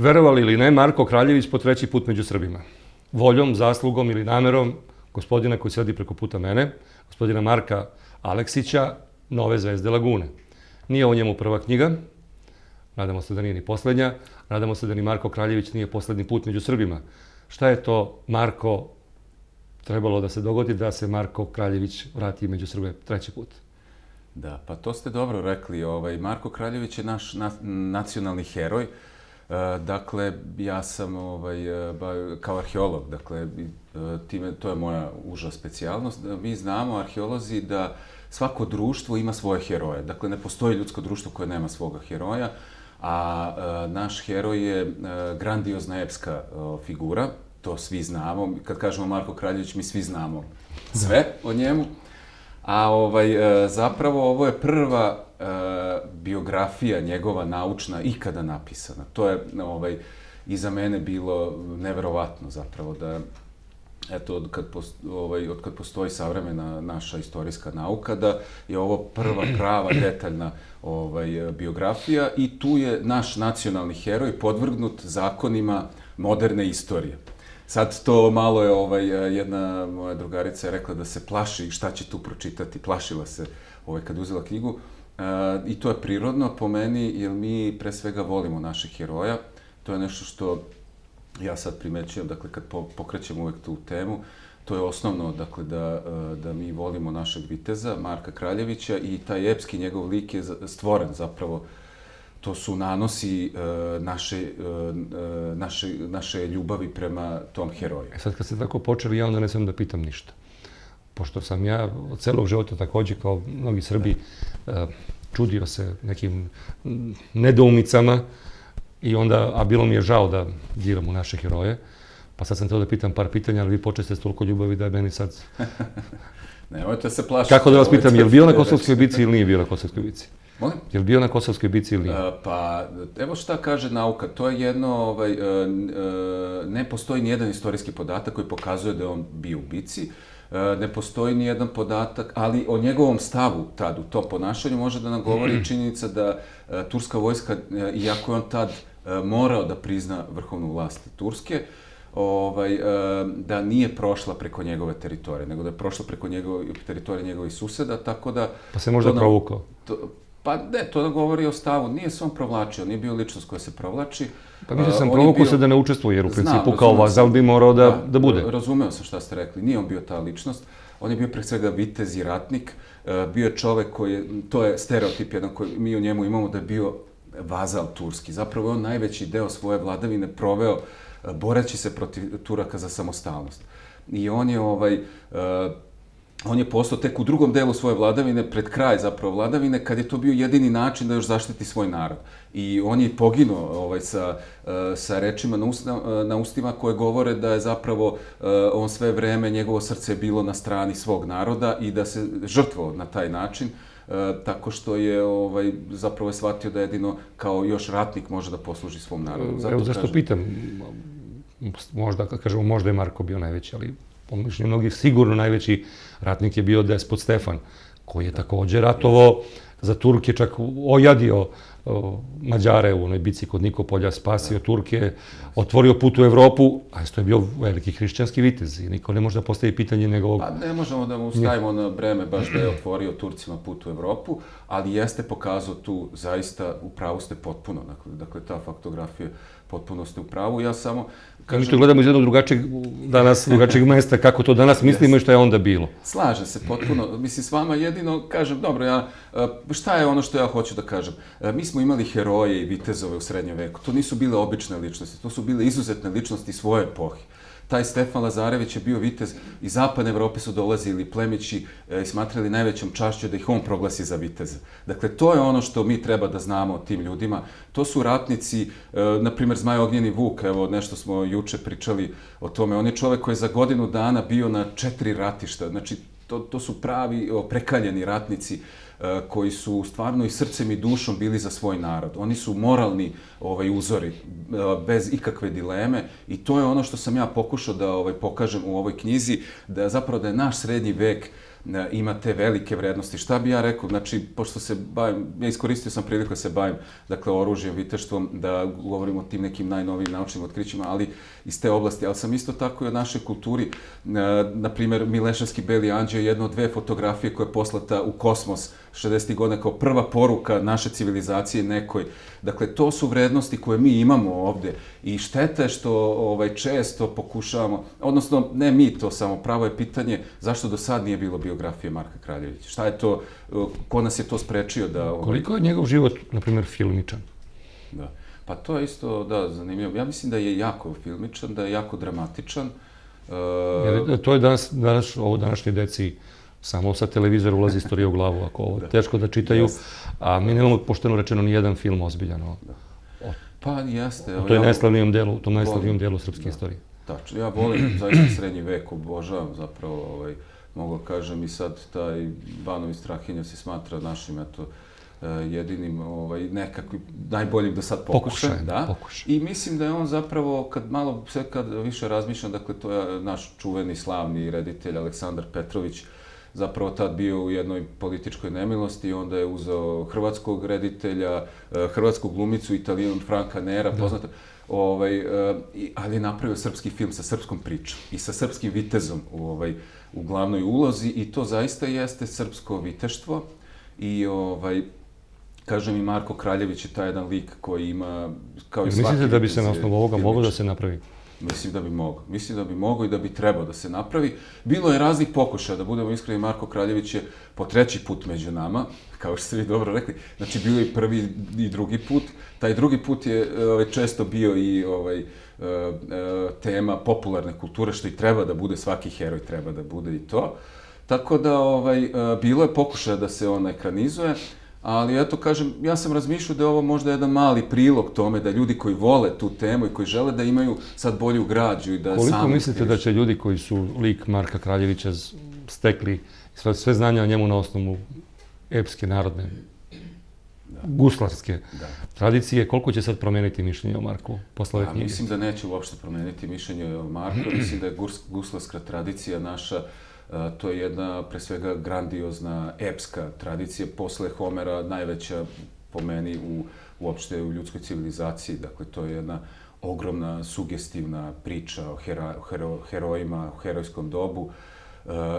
verovali ili ne, Marko Kraljević po 3. put među Srbima. Voljom, zaslugom ili namerom gospodina koji sedi preko puta mene, gospodina Marka Aleksića, Nove zvezde Lagune. Nije o njemu prva knjiga, nadamo se da nije ni poslednja, nadamo se da ni Marko Kraljević nije poslednji put među Srbima. Šta je to, Marko, trebalo da se dogodi da se Marko Kraljević vrati među Srbe 3. put? Da, pa to ste dobro rekli. Marko Kraljević je naš nacionalni heroj. Dakle, ja sam kao arheolog, dakle, to je moja uža specijalnost. Mi znamo, arheolozi, da svako društvo ima svoje heroje. Dakle, ne postoji ljudsko društvo koje nema svoga heroja, a naš heroj je grandiozna epska figura, to svi znamo. Kad kažemo Marko Kraljević, mi svi znamo sve o njemu. A zapravo ovo je prva biografija njegova naučna ikada napisana. To je i za mene bilo neverovatno zapravo da, eto, od kad postoji savremena naša istorijska nauka, da je ovo prva prava detaljna biografija i tu je naš nacionalni heroj podvrgnut zakonima moderne istorije. Sad to malo je, jedna moja drugarica je rekla da se plaši šta će tu pročitati, plašila se kad uzela knjigu i to je prirodno po meni, jer mi pre svega volimo naših heroja. To je nešto što ja sad primećujem, dakle kad pokrećem uvek tu temu, to je osnovno, dakle da mi volimo našeg viteza, Marka Kraljevića, i taj epski njegov lik je stvoren zapravo. To su nanosi naše ljubavi prema tom heroju. Sad kad ste tako počeli, ja onda ne sam da pitam ništa. Pošto sam ja od celog života takođe, kao mnogi Srbi, čudio se nekim nedoumicama i onda, a bilo mi je žao da diram u naše heroje, pa sad sam teo da pitam par pitanja, ali vi počeste s toliko ljubavi da je meni sad... Nemojte se plašiti. Kako da vas pitam, je li bio na Kosovskoj bici ili nije bio na Kosovskoj bici? Molim? Je li bio na Kosovskoj bici ili nije? Pa, evo šta kaže nauka. To je jedno, ne postoji nijedan istorijski podatak koji pokazuje da je on bio u bici. Ne postoji nijedan podatak, ali o njegovom stavu tad, u tom ponašanju, može da nam govori činjenica da turska vojska, iako je on tad morao da prizna vrhovnu vlast Turske, da nije prošla preko njegove teritorije, nego da je prošla preko teritorije njegovih suseda, tako da... Pa se možda provukao? Pa ne, to da govori o stavu. Nije se on provlačio, nije bio ličnost koja se provlači. Pa mislim sam provukao se da ne učestvuje, jer u principu kao vazal bi morao da bude. Razumeo sam šta ste rekli. Nije on bio ta ličnost. On je bio pre svega vitez i ratnik. Bio je čovek koji je, to je stereotip jedan koji mi u njemu imamo, da je bio vazal turski. Zapravo je on najveći deo svoje vladavine proveo boreći se protiv Turaka za samostalnost. I on je postao tek u drugom delu svoje vladavine, pred kraj zapravo vladavine, kad je to bio jedini način da još zaštiti svoj narod. I on je poginuo sa rečima na ustima koje govore da je zapravo on sve vreme, njegovo srce je bilo na strani svog naroda i da se žrtvovao na taj način, tako što je zapravo shvatio da jedino kao još ratnik može da posluži svom narodu. Evo zašto pitam, možda, kad kažemo možda je Marko bio najveći, ali po mišljenju mnogih sigurno najveći ratnik je bio despot Stefan, koji je takođe ratovao za Turke, čak ojadio Mađare u onoj bici kod Nikopolja, spasio Turke, otvorio put u Evropu, a isto je bio veliki hrišćanski vitez i niko ne može da postavi pitanje njegovog... Pa ne možemo da mu stavimo na breme baš da je otvorio Turcima put u Evropu, ali jeste pokazao tu zaista, u pravu ste potpuno, dakle ta faktografija potpuno ste u pravu. Ja samo kažem... Mi to gledamo iz jednog drugačijeg mesta, kako to danas mislimo i šta je onda bilo. Slažem se potpuno. Mislim, s vama jedino kažem, dobro, šta je ono što ja hoću da kažem? Mi smo imali heroje i vitezove u srednjem veku. To nisu bile obične ličnosti, to su bile izuzetne ličnosti svoje epohe. Taj Stefan Lazarević je bio vitez, iz zapadne Evrope su dolazili plemići i smatrali najvećom čašću da ih on proglasi za viteza. Dakle, to je ono što mi treba da znamo o tim ljudima. To su ratnici, na primjer Zmaj Ognjeni Vuk, evo nešto smo juče pričali o tome. On je čovek koji je za godinu dana bio na 4 ratišta. Znači, to su pravi prekaljeni ratnici koji su stvarno i srcem i dušom bili za svoj narod. Oni su moralni uzori, bez ikakve dileme, i to je ono što sam ja pokušao da pokažem u ovoj knjizi, da zapravo da je naš srednji vek ima te velike vrednosti. Šta bi ja rekao? Znači, pošto se bavim, ja iskoristio sam priliku da se bavim, dakle, oružjem, viteštvom, da govorim o tim nekim najnovijim naučnim otkrićima, ali iz te oblasti. Ali sam isto tako i o našoj kulturi. Na primjer, Mileševski Beli anđeo je jedna od 2 fotografije koja je poslata u kosmos 60. godina kao prva poruka naše civilizacije nekoj. Dakle, to su vrednosti koje mi imamo ovde i šteta je što često pokušavamo, odnosno ne mi to samo, pravo je pitanje zašto do sad nije bilo biografije Marka Kraljevića. Šta je to, ko nas je to sprečio da... Koliko je njegov život, na primjer, filmičan? Da, pa to je isto, da, zanimljivo. Ja mislim da je jako filmičan, da je jako dramatičan. To je danas, ovo današnje deci, samo sa televizora ulazi istorija u glavu, ako ovo teško da čitaju, a mi nemamo, pošteno rečeno, ni jedan film ozbiljan o pa jeste. u tom najslavnijem delu srpske istorije. Tačno, ja volim zaista srednji vek, obožavam zapravo, mogu kažem i sad taj Banović Strahinja se smatra našim, eto, jedinim, nekakvim najboljim do sad pokušajem. I mislim da je on zapravo, kad više razmišljam, dakle, to je naš čuveni, slavni reditelj Aleksandar Petrović, zapravo tad bio u jednoj političkoj nemilosti i onda je uzeo hrvatskog reditelja, hrvatsku glumicu, Italijan Franka Nera, poznata, ali je napravio srpski film sa srpskom pričom i sa srpskim vitezom u glavnoj ulozi i to zaista jeste srpsko viteštvo i kažem i Marko Kraljević je taj jedan lik koji ima, kao i svaki... Mislite da bi se na osnovu ovoga moglo da se napravi? Mislim da bi mogao. Mislim da bi mogao i da bi trebao da se napravi. Bilo je raznih pokušaja, da budemo iskreni, Marko Kraljević je po 3. put među nama, kao što ste vi dobro rekli. Znači, bio je prvi i drugi put. Taj drugi put je često bio i tema popularne kulture, što i treba da bude, svaki heroj treba da bude i to. Tako da, bilo je pokušaja da se on ekranizuje. Ali, eto, kažem, ja sam razmišljao da je ovo možda jedan mali prilog tome, da ljudi koji vole tu temu i koji žele da imaju sad bolju građu i da sami... Koliko mislite da će ljudi koji su lik Marka Kraljevića stekli sve znanja o njemu na osnovu epske, narodne, guslarske tradicije, koliko će sad promeniti mišljenje o Marku posle ove knjige? Mislim da neće uopšte promeniti mišljenje o Marku. Mislim da je guslarska tradicija naša, to je jedna, pre svega, grandiozna, epska tradicija, posle Homera najveća, po meni, uopšte u ljudskoj civilizaciji. Dakle, to je jedna ogromna, sugestivna priča o herojima, o herojskom dobu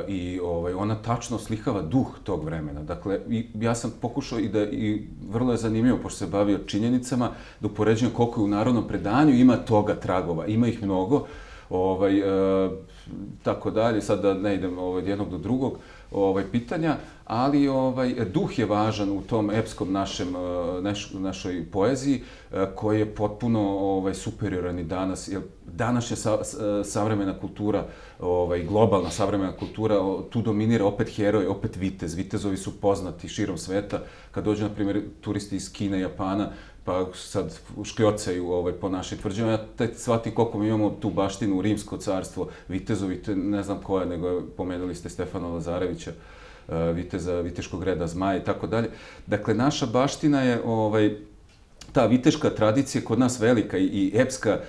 i ona tačno oslikava duh tog vremena. Dakle, ja sam pokušao i vrlo je zanimljivo, pošto se bavio činjenicama, da upoređujem koliko je u narodnom predanju ima toga tragova. Ima ih mnogo, tako dalje, sad da ne idem od jednog do drugog pitanja, ali duh je važan u tom epskom našoj poeziji, koji je potpuno superioran i danas, jer današnja savremena kultura, globalna savremena kultura, tu dominira opet heroj, opet vitez. Vitezovi su poznati širom sveta. Kad dođu, na primjer, turisti iz Kine, Japana, pa sad škljocaju po našim tvrđima. Ja tek shvatim koliko mi imamo tu baštinu, Rimsko carstvo, vitezovi, ne znam koja, nego pomenuli ste Stefana Lazarevića, viteza Viteškog reda Zmaja i tako dalje. Dakle, naša baština je ta viteška tradicija kod nas velika i epska,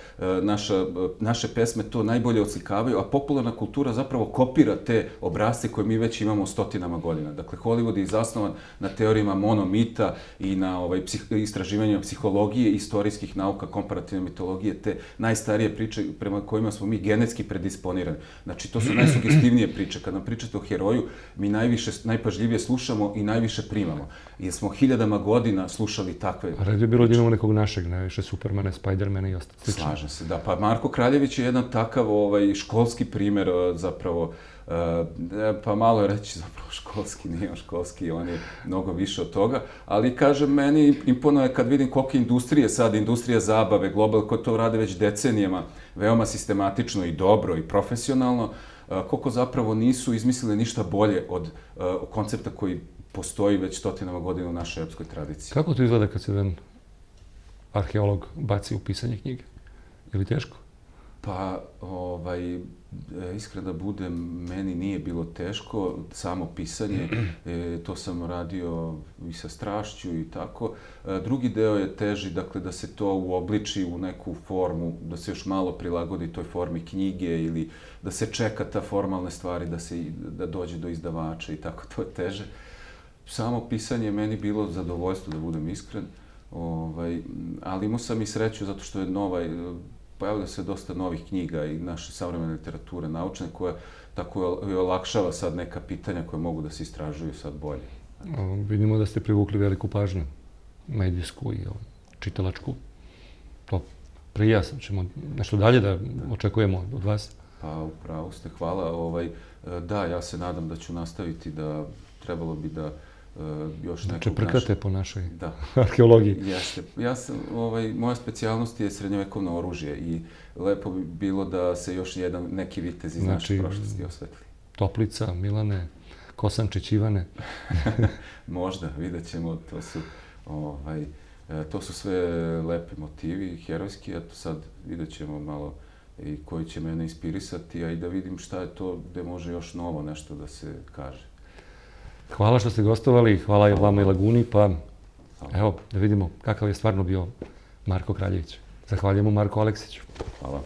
naše pesme to najbolje oslikavaju, a popularna kultura zapravo kopira te obrazce koje mi već imamo stotinama godina. Dakle, Hollywood je zasnovan na teorijama monomita i na istraživanjima psihologije, istorijskih nauka, komparativne mitologije, te najstarije priče prema kojima smo mi genetski predisponirani. Znači, to su najsugestivnije priče. Kad nam pričate o heroju, mi najpažljivije slušamo i najviše primamo. Jer smo hiljadama godina slušali takve... Red je bilo da imamo nekog našeg, najviše Supermana, Spidermana i ostalo. Slažem se, da. Pa Marko Kraljević je jedan takav školski primer zapravo, pa malo je reći zapravo školski, nije on školski, on je mnogo više od toga, ali kažem, meni imponuje kad vidim kolike industrije sad, industrija zabave, global, koje to rade već decenijama, veoma sistematično i dobro i profesionalno, koliko zapravo nisu izmislili ništa bolje od koncepta koji postoji već stotinama godina u našoj epskoj tradiciji. Kako to izgleda kad se jedan arheolog baci u pisanje knjige? Je li teško? Pa, iskreno da budem, meni nije bilo teško, samo pisanje, to sam radio i sa strašću i tako. Drugi deo je teži, dakle, da se to uobliči u neku formu, da se još malo prilagodi toj formi knjige ili da se čeka ta formalne stvari, da dođe do izdavača i tako, to je teže. Samo pisanje je meni bilo zadovoljstvo, da budem iskren, ali imao sam i sreću zato što je pojavilo se dosta novih knjiga i naše savremene literature naučne koja tako olakšava sad neka pitanja koje mogu da se istražuju sad bolje. Vidimo da ste privukli veliku pažnju, medijsku i čitalačku. To prija, ćemo nešto dalje da očekujemo od vas. Pa upravo ste, hvala. Da, ja se nadam da ću nastaviti, da trebalo bi da još nekog... Čeprkate po našoj arheologiji. Jeste. Moja specijalnost je srednjovekovno oružje i lepo bi bilo da se još neki vitez iz naše prošlosti osvetli. Toplica, Milane, Kosančić, Ivane. Možda, vidjet ćemo. To su sve lepi motivi, herojski, a sad vidjet ćemo malo i koji će mene inspirisati, a i da vidim šta je to gde može još novo nešto da se kaže. Hvala što ste gostovali, hvala i vama i Laguni, pa evo da vidimo kakav je stvarno bio Marko Kraljević. Zahvaljujemo Marku Aleksiću. Hvala.